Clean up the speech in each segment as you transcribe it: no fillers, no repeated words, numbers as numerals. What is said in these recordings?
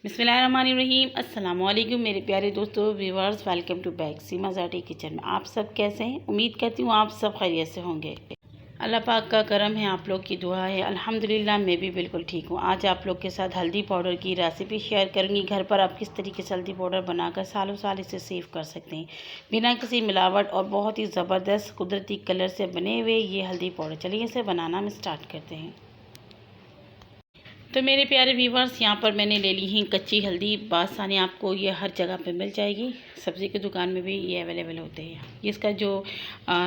बिस्मिल्लाहिर्रहमानिर्रहीम। अस्सलाम वालेकुम मेरे प्यारे दोस्तों viewers, welcome to back Seema ज़ाटी किचन में। आप सब कैसे हैं? उम्मीद करती हूँ आप सब खैरियत से होंगे। अल्लाह पाक का करम है, आप लोग की दुआ है। अल्हम्दुलिल्लाह मैं भी बिल्कुल ठीक हूँ। आज आप लोग के साथ हल्दी पाउडर की रेसिपी शेयर करूँगी। घर पर आप किस तरीके से हल्दी पाउडर बनाकर सालों साल इसे सेव कर सकते हैं बिना किसी मिलावट और बहुत ही ज़बरदस्त कुदरती कलर से बने हुए ये हल्दी पाउडर। चलिए इसे बनाना हम स्टार्ट करते हैं। तो मेरे प्यारे व्यूवर्स, यहाँ पर मैंने ले ली है कच्ची हल्दी। बासानी आपको ये हर जगह पे मिल जाएगी, सब्ज़ी की दुकान में भी ये अवेलेबल होते हैं। इसका जो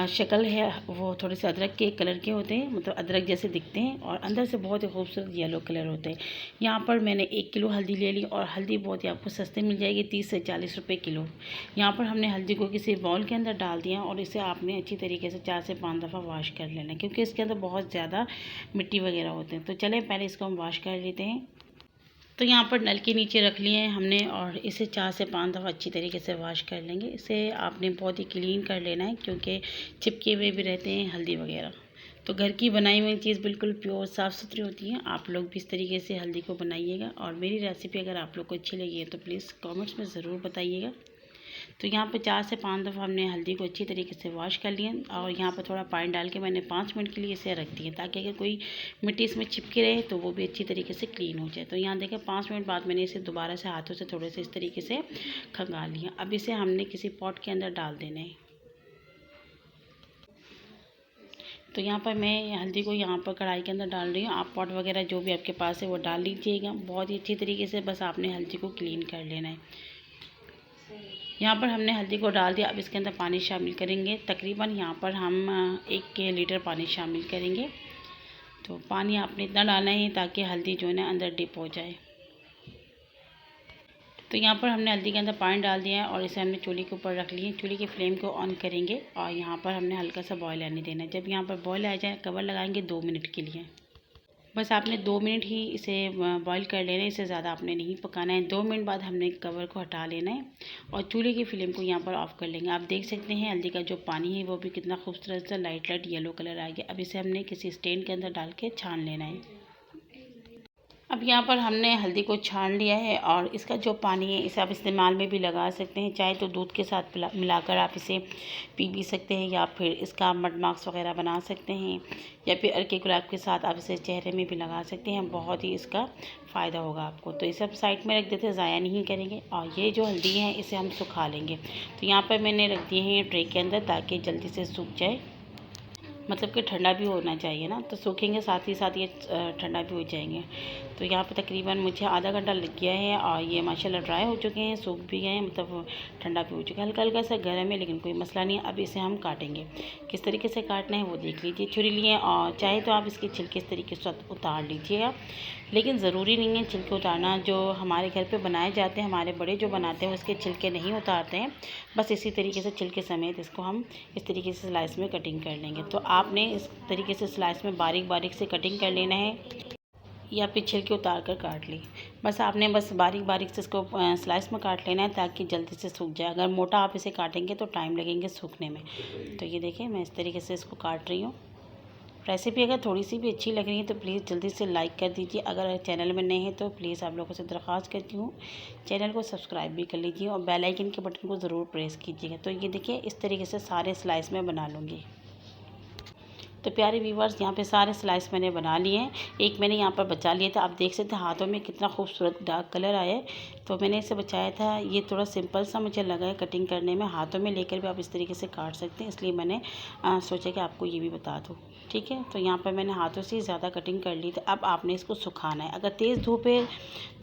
शक्ल है वो थोड़े से अदरक के कलर के होते हैं, मतलब अदरक जैसे दिखते हैं और अंदर से बहुत ही खूबसूरत येलो कलर होते हैं। यहाँ पर मैंने 1 किलो हल्दी ले ली और हल्दी बहुत ही आपको सस्ते मिल जाएगी, 30 से 40 रुपये किलो। यहाँ पर हमने हल्दी को किसी बाउल के अंदर डाल दिया और इसे आपने अच्छी तरीके से 4 से 5 दफ़ा वॉश कर लेना, क्योंकि इसके अंदर बहुत ज़्यादा मिट्टी वगैरह होते हैं। तो चलें पहले इसको हम वॉश कर लेते हैं। तो यहाँ पर नल के नीचे रख लिए हैं हमने और इसे 4 से 5 दफ़ा अच्छी तरीके से वॉश कर लेंगे। इसे आपने बहुत ही क्लीन कर लेना है, क्योंकि चिपके हुए भी रहते हैं हल्दी वगैरह। तो घर की बनाई हुई चीज़ बिल्कुल प्योर साफ़ सुथरी होती है। आप लोग भी इस तरीके से हल्दी को बनाइएगा और मेरी रेसिपी अगर आप लोग को अच्छी लगी है तो प्लीज़ कमेंट्स में ज़रूर बताइएगा। तो यहाँ पे 4 से 5 दफ़ा हमने हल्दी को अच्छी तरीके से वॉश कर लिया और यहाँ पर थोड़ा पानी डाल के मैंने 5 मिनट के लिए इसे रख दिया, ताकि अगर कोई मिट्टी इसमें चिपकी रहे तो वो भी अच्छी तरीके से क्लीन हो जाए। तो यहाँ देखें 5 मिनट बाद मैंने इसे दोबारा से हाथों से थोड़े से इस तरीके से खंगाल लिया। अब इसे हमने किसी पॉट के अंदर डाल देना है। तो यहाँ पर मैं हल्दी को यहाँ पर कढ़ाई के अंदर डाल रही हूँ। आप पॉट वगैरह जो भी आपके पास है वो डाल लीजिएगा। बहुत ही अच्छी तरीके से बस आपने हल्दी को क्लीन कर लेना है। यहाँ पर हमने हल्दी को डाल दिया। अब इसके अंदर पानी शामिल करेंगे। तकरीबन यहाँ पर हम 1 लीटर पानी शामिल करेंगे। तो पानी आपने इतना डालना है ताकि हल्दी जो है ना अंदर डिप हो जाए। तो यहाँ पर हमने हल्दी के अंदर पानी डाल दिया है और इसे हमने चूल्हे के ऊपर रख लिए। चूल्हे की फ्लेम को ऑन करेंगे और यहाँ पर हमने हल्का सा बॉयल आने देना है। जब यहाँ पर बॉयल आ जाए कवर लगाएंगे 2 मिनट के लिए। बस आपने 2 मिनट ही इसे बॉईल कर लेना है, इससे ज़्यादा आपने नहीं पकाना है। 2 मिनट बाद हमने कवर को हटा लेना है और चूल्हे की फ्लेम को यहाँ पर ऑफ़ कर लेंगे। आप देख सकते हैं हल्दी का जो पानी है वो भी कितना खूबसूरत सा लाइट लाइट येलो कलर आ गया। अब इसे हमने किसी स्टैंड के अंदर डाल के छान लेना है। अब यहाँ पर हमने हल्दी को छान लिया है और इसका जो पानी है इसे आप इस्तेमाल में भी लगा सकते हैं। चाहे तो दूध के साथ मिलाकर आप इसे पी भी सकते हैं, या फिर इसका मड मास्क वगैरह बना सकते हैं, या फिर अर्के गुलाब के साथ आप इसे चेहरे में भी लगा सकते हैं। बहुत ही इसका फ़ायदा होगा आपको। तो इसे आप साइड में रख देते हैं, ज़ाया नहीं करेंगे। और ये जो हल्दी है इसे हम सुखा लेंगे। तो यहाँ पर मैंने रख दिए हैं ट्रे के अंदर ताकि जल्दी से सूख जाए, मतलब कि ठंडा भी होना चाहिए ना, तो सूखेंगे साथ ही साथ ये ठंडा भी हो जाएंगे। तो यहाँ पे तकरीबन मुझे आधा घंटा लग गया है और ये माशाल्लाह ड्राई हो चुके हैं, सूख भी गए हैं, मतलब ठंडा भी हो चुका है। हल्का हल्का सा गर्म है लेकिन कोई मसला नहीं है। अब इसे हम काटेंगे। किस तरीके से काटना है वो देख लीजिए। छुरी लिए और चाहे तो आप इसके छिलके इस तरीके से उतार लीजिएगा, लेकिन ज़रूरी नहीं है छिलके उतारना। जो हमारे घर पे बनाए जाते हैं, हमारे बड़े जो बनाते हैं उसके छिलके नहीं उतारते हैं। बस इसी तरीके से छिलके समेत इसको हम इस तरीके से स्लाइस में कटिंग कर लेंगे। तो आपने इस तरीके से स्लाइस में बारीक बारीक से कटिंग कर लेना है, या फिर छिलके उतार कर काट ली। बस आपने बस बारीक बारीक से इसको स्लाइस में काट लेना है ताकि जल्दी से सूख जाए। अगर मोटा आप इसे काटेंगे तो टाइम लगेंगे सूखने में। तो ये देखिए मैं इस तरीके से इसको काट रही हूँ। रेसिपी अगर थोड़ी सी भी अच्छी लग रही है तो प्लीज़ जल्दी से लाइक कर दीजिए। अगर चैनल में नए हैं तो प्लीज़ आप लोगों से दरख्वास्त करती हूँ चैनल को सब्सक्राइब भी कर लीजिए और बेल आइकन के बटन को ज़रूर प्रेस कीजिएगा। तो ये देखिए इस तरीके से सारे स्लाइस में बना लूँगी। तो प्यारे व्यूवर्स, यहाँ पे सारे स्लाइस मैंने बना लिए हैं। एक मैंने यहाँ पर बचा लिया था। आप देख सकते हैं हाथों में कितना खूबसूरत डार्क कलर आया है, तो मैंने इसे बचाया था। ये थोड़ा सिंपल सा मुझे लगा है कटिंग करने में। हाथों में लेकर भी आप इस तरीके से काट सकते हैं, इसलिए मैंने सोचा कि आपको ये भी बता दूँ। ठीक है, तो यहाँ पर मैंने हाथों से ज़्यादा कटिंग कर ली थी। अब आपने इसको सुखाना है। अगर तेज़ धूप है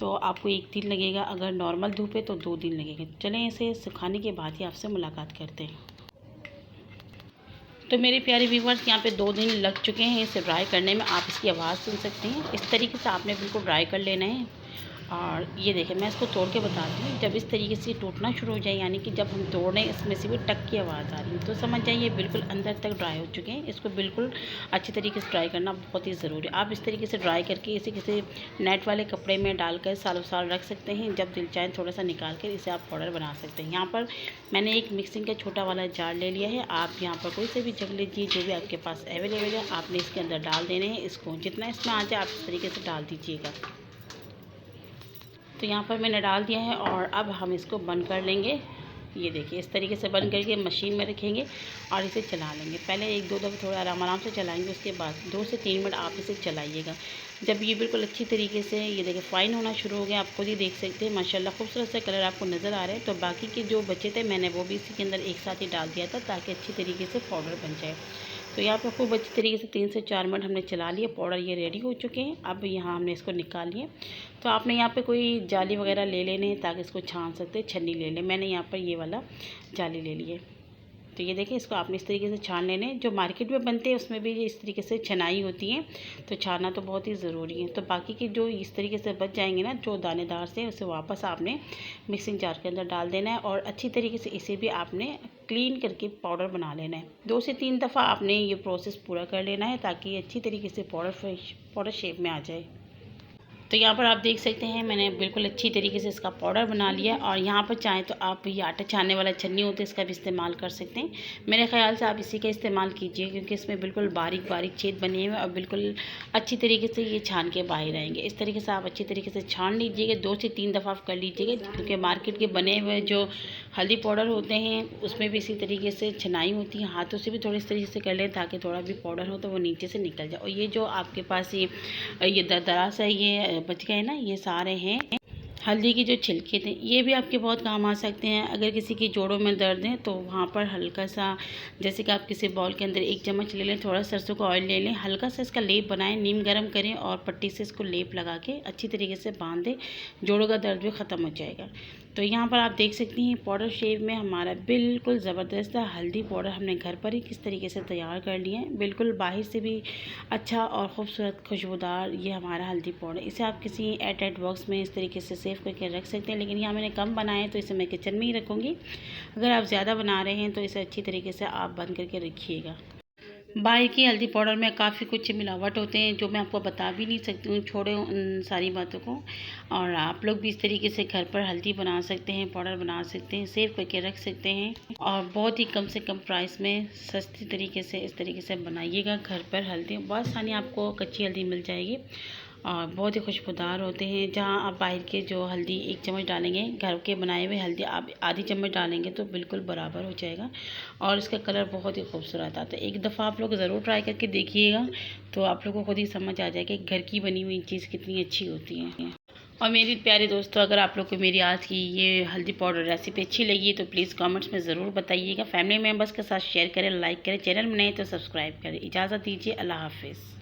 तो आपको 1 दिन लगेगा, अगर नॉर्मल धूप है तो 2 दिन लगेंगे। चलें इसे सुखाने के बाद ही आपसे मुलाकात करते हैं। तो मेरे प्यारे व्यूवर्स, यहाँ पे 2 दिन लग चुके हैं इसे ड्राई करने में। आप इसकी आवाज़ सुन सकते हैं। इस तरीके से आपने बिल्कुल ड्राई कर लेना है। और ये देखें मैं इसको तोड़ के बताती हूँ। जब इस तरीके से टूटना शुरू हो जाए, यानी कि जब हम तोड़ रहे हैं इसमें से भी टक की आवाज़ आ रही है, तो समझ जाइए बिल्कुल अंदर तक ड्राई हो चुके हैं। इसको बिल्कुल अच्छी तरीके से ड्राई करना बहुत ही ज़रूरी है। आप इस तरीके से ड्राई करके इसे किसी नेट वाले कपड़े में डालकर सालों साल रख सकते हैं। जब दिल चाहे थोड़ा सा निकाल कर इसे आप पाउडर बना सकते हैं। यहाँ पर मैंने एक मिक्सिंग का छोटा वाला जार ले लिया है। आप यहाँ पर कोई से भी जग लीजिए जो भी आपके पास अवेलेबल है। आपने इसके अंदर डाल देने हैं। इसको जितना इसमें आ जाए आप इस तरीके से डाल दीजिएगा। तो यहाँ पर मैंने डाल दिया है और अब हम इसको बंद कर लेंगे। ये देखिए इस तरीके से बंद करके मशीन में रखेंगे और इसे चला लेंगे। पहले 1-2 दफ़ा थोड़ा आराम से चलाएंगे, उसके बाद 2 से 3 मिनट आप इसे चलाइएगा। जब ये बिल्कुल अच्छी तरीके से ये देखिए फाइन होना शुरू हो गया, आप खुद ही देख सकते हैं माशाल्लाह खूबसूरत से कलर आपको नज़र आ रहे हैं। तो बाकी के जो बचे थे मैंने वो भी इसी के अंदर एक साथ ही डाल दिया था ताकि अच्छी तरीके से पाउडर बन जाए। तो यहाँ पर खूब अच्छी तरीके से 3 से 4 मिनट हमने चला लिया, पाउडर ये रेडी हो चुके हैं। अब यहाँ हमने इसको निकाल लिया। तो आपने यहाँ पे कोई जाली वगैरह ले लेने ताकि इसको छान सकते, छन्नी ले लें। मैंने यहाँ पर ये वाला जाली ले लिए। तो ये देखिए इसको आपने इस तरीके से छान लेने। जो मार्केट में बनते हैं उसमें भी इस तरीके से छनाई होती है, तो छानना तो बहुत ही ज़रूरी है। तो बाकी के जो इस तरीके से बच जाएंगे ना जो दानेदार से, उसे वापस आपने मिक्सिंग जार के अंदर डाल देना है और अच्छी तरीके से इसे भी आपने क्लीन करके पाउडर बना लेना है। 2 से 3 दफ़ा आपने ये प्रोसेस पूरा कर लेना है ताकि अच्छी तरीके से पाउडर शेप में आ जाए। तो यहाँ पर आप देख सकते हैं मैंने बिल्कुल अच्छी तरीके से इसका पाउडर बना लिया। और यहाँ पर चाहें तो आप ये आटा छानने वाला छन्नी होता है, इसका भी इस्तेमाल कर सकते हैं। मेरे ख़्याल से आप इसी का इस्तेमाल कीजिए क्योंकि इसमें बिल्कुल बारीक बारीक छेद बने हुए और बिल्कुल अच्छी तरीके से ये छान के बाहर आएंगे। इस तरीके से आप अच्छी तरीके से छान लीजिएगा। 2 से 3 दफ़ा आप कर लीजिएगा क्योंकि मार्केट के बने हुए जो हल्दी पाउडर होते हैं उसमें भी इसी तरीके से छनाई होती है। हाथों से भी थोड़ी इस तरीके से कर लें ताकि थोड़ा भी पाउडर हो तो वो नीचे से निकल जाए। और ये जो आपके पास ये दरदरा सा ये बच गए ना, ये सारे हैं हल्दी के जो छिलके थे, ये भी आपके बहुत काम आ सकते हैं। अगर किसी की जोड़ों में दर्द है तो वहाँ पर हल्का सा जैसे कि आप किसी बाउल के अंदर 1 चम्मच ले लें, थोड़ा सरसों का ऑयल ले लें, हल्का सा इसका लेप बनाएं, नीम गर्म करें और पट्टी से इसको लेप लगा के अच्छी तरीके से बांध दें, जोड़ों का दर्द भी ख़त्म हो जाएगा। तो यहाँ पर आप देख सकती हैं पाउडर शेप में हमारा बिल्कुल ज़बरदस्त हल्दी पाउडर हमने घर पर ही किस तरीके से तैयार कर लिया है। बिल्कुल बाहर से भी अच्छा और ख़ूबसूरत खुशबूदार ये हमारा हल्दी पाउडर। इसे आप किसी एयरटाइट बॉक्स में इस तरीके से सेव करके रख सकते हैं, लेकिन यहाँ मैंने कम बनाया है तो इसे मैं किचन में ही रखूँगी। अगर आप ज़्यादा बना रहे हैं तो इसे अच्छी तरीके से आप बंद करके रखिएगा। बाहर की हल्दी पाउडर में काफ़ी कुछ मिलावट होते हैं जो मैं आपको बता भी नहीं सकती हूँ, छोड़े उन सारी बातों को। और आप लोग भी इस तरीके से घर पर हल्दी बना सकते हैं, पाउडर बना सकते हैं, सेव करके रख सकते हैं और बहुत ही कम से कम प्राइस में सस्ती तरीके से इस तरीके से बनाइएगा घर पर हल्दी। बहुत आसानी आपको कच्ची हल्दी मिल जाएगी और बहुत ही खुशबूदार होते हैं। जहाँ आप बाहर के जो हल्दी 1 चम्मच डालेंगे, घर के बनाए हुए हल्दी आप आधी चम्मच डालेंगे तो बिल्कुल बराबर हो जाएगा और इसका कलर बहुत ही खूबसूरत आता है। एक दफ़ा आप लोग ज़रूर ट्राई करके देखिएगा तो आप लोगों को खुद ही समझ आ जाएगा कि घर की बनी हुई चीज़ कितनी अच्छी होती है। और मेरी प्यारे दोस्तों, अगर आप लोग को मेरी आज की ये हल्दी पाउडर रेसिपी अच्छी लगी तो प्लीज़ कमेंट्स में ज़रूर बताइएगा। फैमिली मेम्बर्स के साथ शेयर करें, लाइक करें, चैनल में नए तो सब्सक्राइब करें। इजाज़त दीजिए, अल्लाह हाफिज़।